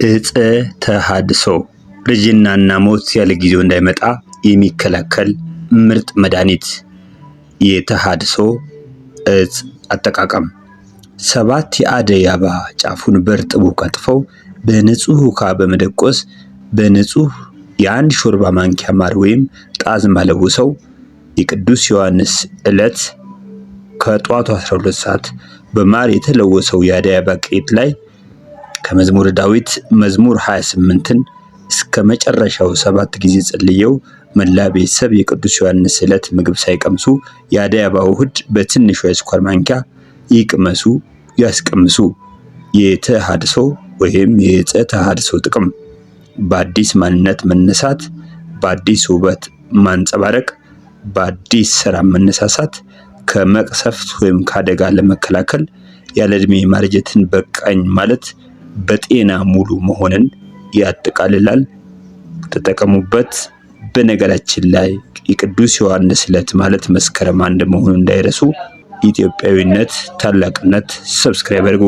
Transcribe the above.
እፀ ተሐድሶ እርጅናና ሞት ያለ ጊዜው እንዳይመጣ የሚከላከል ምርጥ መድኃኒት። የተሐድሶ እፅ አጠቃቀም 7 የአደይ አበባ ጫፉን በእርጥቡ ቀጥፈው በንጹህ ውሃ በመደቆስ በንጹህ የአንድ ሾርባ ማንኪያ ማር ወይም ጣዝማ ለውሰው የቅዱስ ዮሐንስ ዕለት ከጧቱ 12 ሰዓት በማር የተለወሰው የአደይ አበባ ቅይጥ ላይ ከመዝሙረ ዳዊት መዝሙር 28ን እስከ መጨረሻው 7 ጊዜ ጸልየው መላ ቤተሰብ የቅዱስ ዮሐንስ ዕለት ምግብ ሳይቀምሱ የአደይ አበባ ውህድ በትንሹ የስኳር ማንኪያ ይቅመሱ ያስቀምሱ። የተሐድሶ ወይም የዕፀ ተሐድሶ ጥቅም በአዲስ ማንነት መነሳት፣ በአዲስ ውበት ማንጸባረቅ፣ በአዲስ ስራ መነሳሳት፣ ከመቅሰፍት ወይም ከአደጋ ለመከላከል፣ ያለ ዕድሜ ማርጀትን በቃኝ ማለት፣ በጤና ሙሉ መሆንን ያጠቃልላል። ተጠቀሙበት። በነገራችን ላይ የቅዱስ ዮሐንስ ዕለት ማለት መስከረም 1 መሆኑን እንዳይረሱ። ኢትዮጵያዊነት ታላቅነት። ሰብስክራይብ አድርጉ።